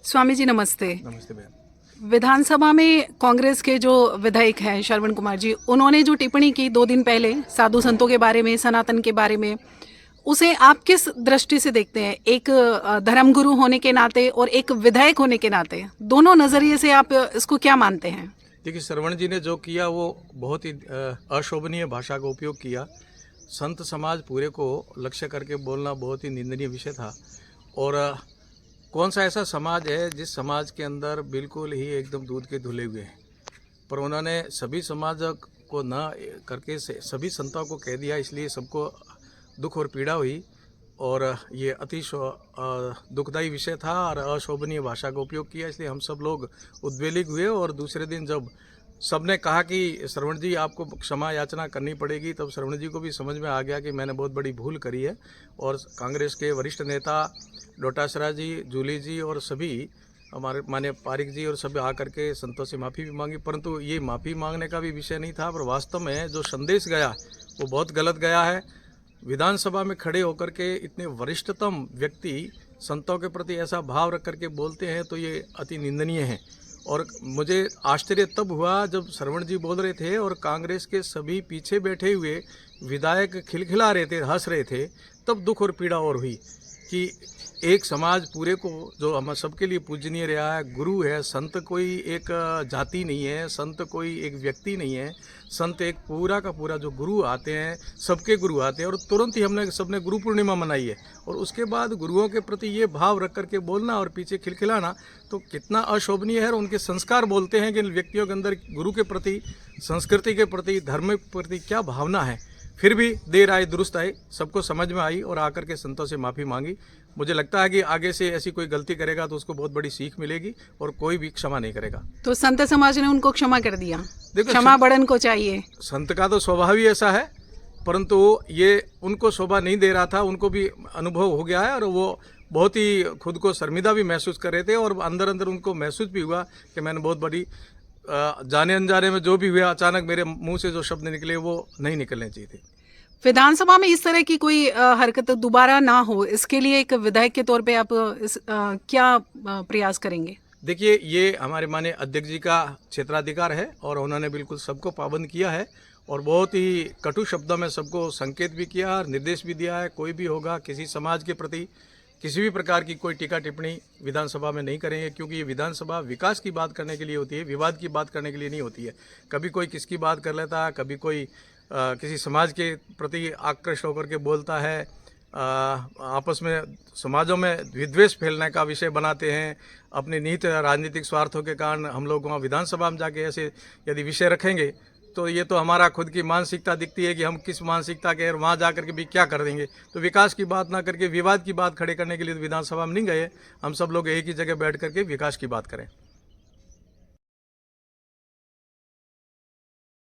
स्वामी जी नमस्ते। नमस्ते बहन। विधानसभा में कांग्रेस के जो विधायक हैं श्रवण कुमार जी, उन्होंने जो टिप्पणी की 2 दिन पहले साधु संतों के बारे में, सनातन के बारे में, उसे आप किस दृष्टि से देखते हैं? एक धर्मगुरु होने के नाते और एक विधायक होने के नाते, दोनों नज़रिए से आप इसको क्या मानते हैं? देखिए, श्रवण जी ने जो किया वो बहुत ही अशोभनीय भाषा का उपयोग किया। संत समाज पूरे को लक्ष्य करके बोलना बहुत ही निंदनीय विषय था। और कौन सा ऐसा समाज है जिस समाज के अंदर बिल्कुल ही एकदम दूध के धुले हुए हैं, पर उन्होंने सभी समाज को न करके सभी संतों को कह दिया, इसलिए सबको दुख और पीड़ा हुई। और ये अति दुखदायी विषय था और अशोभनीय भाषा का उपयोग किया, इसलिए हम सब लोग उद्वेलित हुए। और दूसरे दिन जब सबने कहा कि श्रवण जी आपको क्षमा याचना करनी पड़ेगी, तब श्रवण जी को भी समझ में आ गया कि मैंने बहुत बड़ी भूल करी है। और कांग्रेस के वरिष्ठ नेता डोटासरा जी, जूली जी और सभी हमारे माननीय पारिक जी और सभी आकर के संतों से माफ़ी भी मांगी, परंतु ये माफ़ी मांगने का भी विषय नहीं था। पर वास्तव में जो संदेश गया वो बहुत गलत गया है। विधानसभा में खड़े होकर के इतने वरिष्ठतम व्यक्ति संतों के प्रति ऐसा भाव रख करके बोलते हैं, तो ये अति निंदनीय है। और मुझे आश्चर्य तब हुआ जब श्रवण जी बोल रहे थे और कांग्रेस के सभी पीछे बैठे हुए विधायक खिलखिला रहे थे, हंस रहे थे, तब दुख और पीड़ा और हुई कि एक समाज पूरे को जो हम सबके लिए पूजनीय रहा है, गुरु है। संत कोई एक जाति नहीं है, संत कोई एक व्यक्ति नहीं है, संत एक पूरा का पूरा जो गुरु आते हैं, सबके गुरु आते हैं। और तुरंत ही हमने सबने गुरु पूर्णिमा मनाई है, और उसके बाद गुरुओं के प्रति ये भाव रख करके बोलना और पीछे खिलखिलाना तो कितना अशोभनीय है। और उनके संस्कार बोलते हैं कि व्यक्तियों के अंदर गुरु के प्रति, संस्कृति के प्रति, धर्म के प्रति क्या भावना है। फिर भी देर आए दुरुस्त आए, सबको समझ में आई और आकर के संतों से माफ़ी मांगी। मुझे लगता है कि आगे से ऐसी कोई गलती करेगा तो उसको बहुत बड़ी सीख मिलेगी और कोई भी क्षमा नहीं करेगा। तो संत समाज ने उनको क्षमा कर दिया, देखो क्षमा बड़न को चाहिए। संत का तो स्वभाव ही ऐसा है, परंतु ये उनको शोभा नहीं दे रहा था, उनको भी अनुभव हो गया है और वो बहुत ही खुद को शर्मिंदा भी महसूस कर रहे थे। और अंदर अंदर उनको महसूस भी हुआ कि मैंने बहुत बड़ी जाने अनजाने में जो भी हुआ, अचानक मेरे मुंह से जो शब्द निकले वो नहीं निकलने चाहिए थे। विधानसभा में इस तरह की कोई हरकत दोबारा ना हो, इसके लिए एक विधायक के तौर पे आप क्या प्रयास करेंगे? देखिए, ये हमारे माननीय अध्यक्ष जी का क्षेत्राधिकार है और उन्होंने बिल्कुल सबको पाबंद किया है और बहुत ही कटु शब्दों में सबको संकेत भी किया और निर्देश भी दिया है। कोई भी होगा किसी समाज के प्रति किसी भी प्रकार की कोई टीका टिप्पणी विधानसभा में नहीं करेंगे, क्योंकि ये विधानसभा विकास की बात करने के लिए होती है, विवाद की बात करने के लिए नहीं होती है। कभी कोई किसकी बात कर लेता है, कभी कोई किसी समाज के प्रति आकृष्ट होकर के बोलता है, आपस में समाजों में विद्वेष फैलने का विषय बनाते हैं। अपने निहित राजनीतिक स्वार्थों के कारण हम लोग वहाँ विधानसभा में जाके ऐसे यदि विषय रखेंगे तो ये तो हमारा खुद की मानसिकता दिखती है कि हम किस मानसिकता के वहाँ जा कर के भी क्या कर देंगे। तो विकास की बात ना करके विवाद की बात खड़े करने के लिए विधानसभा में नहीं गए। हम सब लोग एक ही जगह बैठ करके विकास की बात करें।